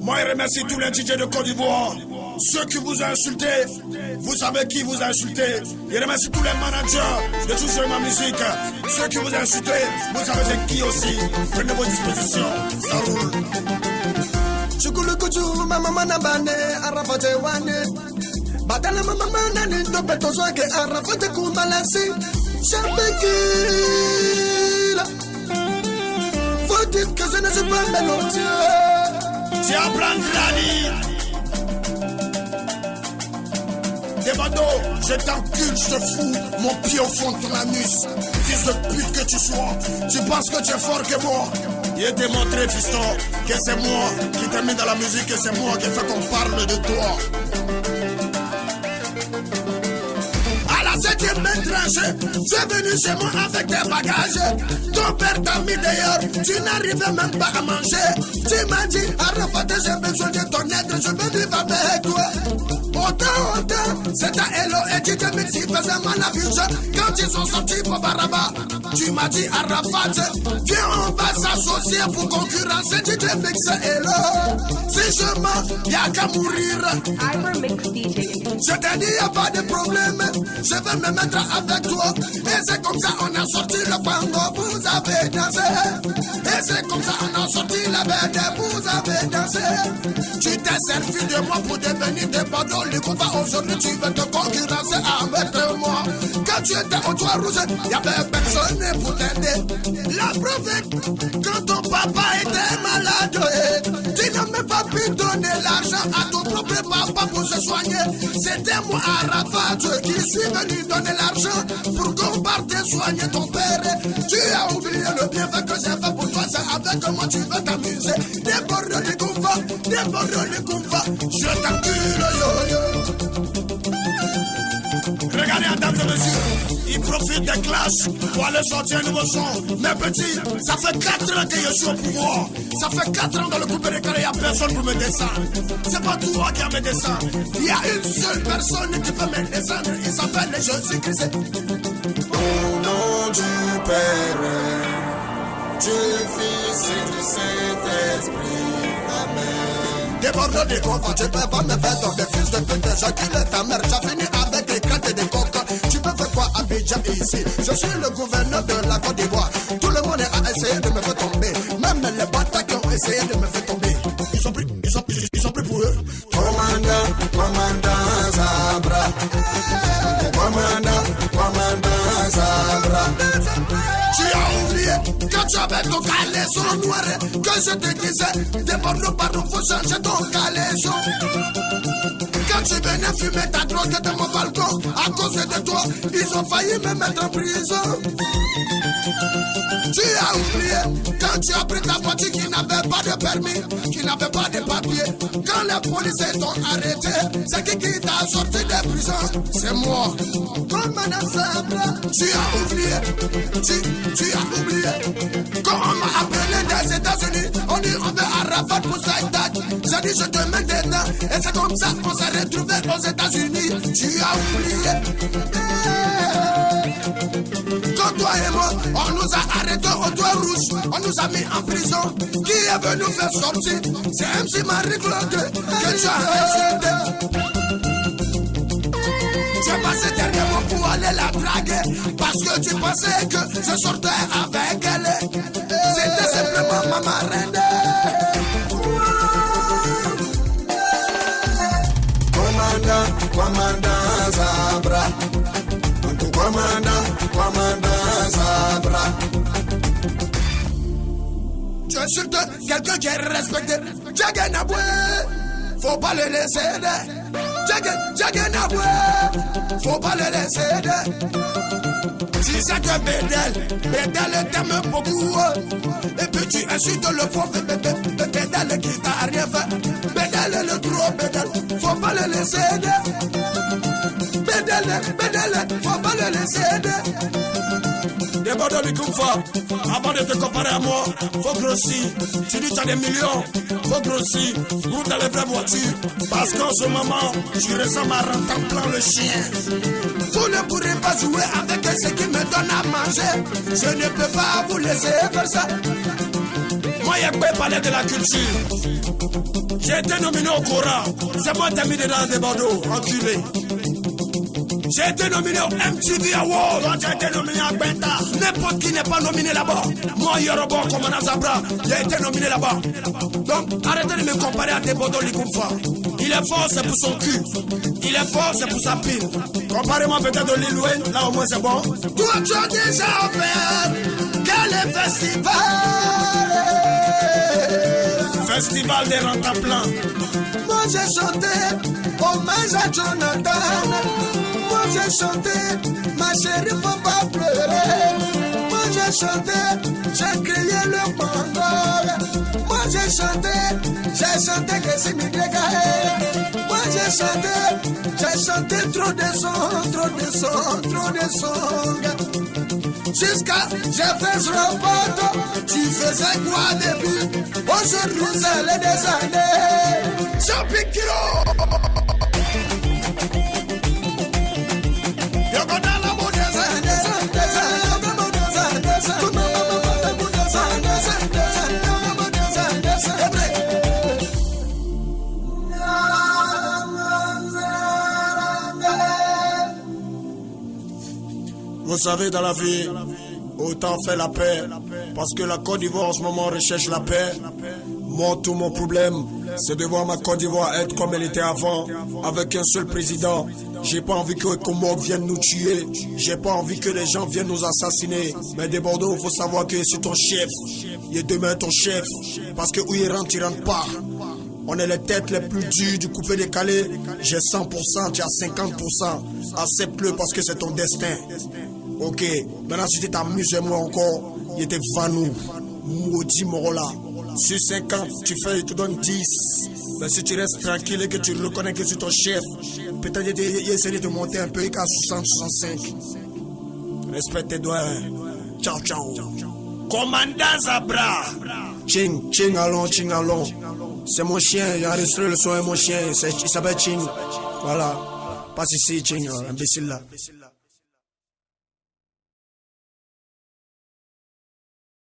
Moi, je remercie tous les DJ de Côte d'Ivoire. Ceux qui vous ont insulté, vous savez qui vous a insulté. Je remercie tous les managers de toujours ma musique. Ceux qui vous ont insulté, vous savez c'est qui aussi. Prenez vos dispositions, ça roule. Chukulu kuchu mama na bane arafate wane. Batala mama nani to beto soke arafate kumalasi. Chapekila. Faut dire que je ne suis pas mélodieux. Tu apprends Grani. Débado, je t'encule, je te fous mon pied au fond de ton anus. Fils de pute que tu sois, tu penses que tu es fort que moi. Il est démontré, fiston, que c'est moi qui t'ai mis dans la musique et c'est moi qui fait qu'on parle de toi. À la 7e tranchée, tu es venu chez moi avec tes bagages. Ton père t'a mis dehors, tu n'arrivais même pas à manger. Tu m'as dit, Arafat, j'ai besoin de ton aide, je veux vivre avec toi. Autant, c'est ta hello et tu te mets si faisait mal à vue. Quand ils sont sortis pour Baraba, tu m'as dit Arafat, viens on va s'associer pour concurrencer, tu te mixes hello. Si je mens, y'a qu'à mourir. Je t'ai dit y'a pas de problème, je vais me mettre avec toi. Et c'est comme ça on a sorti le pango, vous avez dansé. Et c'est comme ça on a sorti la bête, vous avez dansé. Tu t'es servi de moi pour devenir des badauds. Aujourd'hui tu veux te concurrencer avec moi. Quand tu étais au toit rouge, y'avait personne pour t'aider. La preuve est quand ton papa était malade, tu n'as même pas pu donner l'argent à ton propre papa pour se soigner. C'était moi Arafat qui suis venu donner l'argent pour qu'on parte soigner ton père. Tu as oublié le bienfait que j'ai fait pour toi. C'est avec moi tu veux t'amuser. Des bords de combat, je t'encule yo. Regardez, mesdames et messieurs, ils profitent des clashs pour aller sortir un nouveau son. Mais petit, ça fait 4 ans que je suis au pouvoir. Ça fait 4 ans dans le groupe de carré, il n'y a personne pour me descendre. C'est pas toi qui a me descendre. Il y a une seule personne qui peut me descendre. Il s'appelle Jésus-Christ. Au nom du Père, du Fils et du Saint-Esprit. Amen. Débordant des confins, tu peux pas me faire dans des fils de pute. J'accule ta mère, j'ai fini avec des crêtes et des coques. Tu peux faire quoi à Abidjan ici? Je suis le gouverneur de la Côte d'Ivoire. Tout le monde a essayé de me faire tomber. Même les bâtards qui ont essayé de me faire tomber. Ils sont pris pour eux. Commandant Zabra. Commandant Zabra. Tu as oublié quand tu avais ton caleçon noir que je te disais, pardon, faut changer ton caleçon. Quand tu venais fumer ta drogue de mon balcon, à cause de toi, ils ont failli me mettre en prison. Tu as oublié quand tu as pris ta voiture qui n'avait pas de permis, qui n'avait pas de papier. Quand les policiers t'ont arrêté, c'est qui t'a sorti des prisons? C'est moi. Comme un ensemble, tu as oublié. Tu as oublié. Quand on m'a appelé des États-Unis, on dit on veut Arafat pour sa date. J'ai dit je te mets dedans. Et c'est comme ça qu'on s'est retrouvés aux États-Unis. Tu as oublié. Quand toi et moi, on nous a arrêtés au toit rouge. On nous a mis en prison. Qui est venu nous faire sortir? C'est MC Marie-Claude que tu as insulté. J'ai passé derrière moi pour aller la draguer. Parce que tu pensais que je sortais avec elle. C'était simplement ma marraine. Commandant Zabra. Commandant Zabra. Tu insultes quelqu'un qui est respecté. Djaganaboué, faut pas le laisser. Djaganaboué, faut pas le laisser. Si c'est que Bédel t'aime beaucoup. Et puis tu insultes le pauvre Bédel qui t'a rien fait. Bédel le gros Bédel, faut pas le laisser. Bédel, faut pas le laisser. Débordant du Koumfa, avant de te comparer à moi, faut grossir. Tu dis que tu as des millions, faut grossir. Roule dans les vraies voitures, parce qu'en ce moment, tu ressembles à Rantanplan le chien. Vous ne pourrez pas jouer avec ce qui me donne à manger. Je ne peux pas vous laisser faire ça. Moi Moi, il peux parler de la culture. J'ai été nominé au Cora. C'est moi qui t'ai mis dedans des Bordeaux, enculé. J'ai été nominé au MTV Award. Toi, j'ai été nominé à Benta. N'importe qui n'est pas nominé là-bas. Moi, Yoruba, comme Zabra, j'ai été nominé là-bas. Donc, arrêtez de me comparer à des Bordeaux Likumfa. Il est fort, c'est pour son cul. Il est fort, c'est pour sa pile. Comparez-moi peut-être au Lil Wayne, là au moins c'est bon. Toi, tu as déjà offert. Quel est festival? Festival des rentaplans. Moi j'ai chanté hommage à Jonathan. Moi j'ai chanté ma chérie faut pas pleurer. Moi j'ai chanté, j'ai crié le Congo. Moi j'ai chanté que c'est mi dégaé. Moi j'ai chanté trop de sons. Jusqu'à j'ai fait ce report. Tu faisais quoi depuis? Aujourd'hui c'est les des années. Champikiro. Vous savez, dans la vie, autant faire la paix. Parce que la Côte d'Ivoire en ce moment recherche la paix. Moi, tout mon problème, c'est de voir ma Côte d'Ivoire être comme elle était avant, avec un seul président. J'ai pas envie que les Comores viennent nous tuer. J'ai pas envie que les gens viennent nous assassiner. Mais des Bordeaux, il faut savoir que c'est ton chef. Il est demain ton chef. Parce que où il rentre pas. On est les têtes les plus dures du coupé décalé. J'ai 100%, tu as 50%. Accepte-le parce que c'est ton destin. Ok, maintenant si tu t'amuses moi encore, il était vanou. Maudit Morola. Sur 5 ans, tu fais, il te donne 10. Mais si tu restes tranquille et que tu reconnais que c'est ton chef, peut-être il essaie de te monter un peu, il a 60, 65. Respecte tes doigts. Ciao, ciao. Commandant Zabra. Ching, allons. C'est mon chien, j'ai enregistré le son et mon chien, il s'appelle Ching. Voilà. Passe ici, Ching, imbécile là.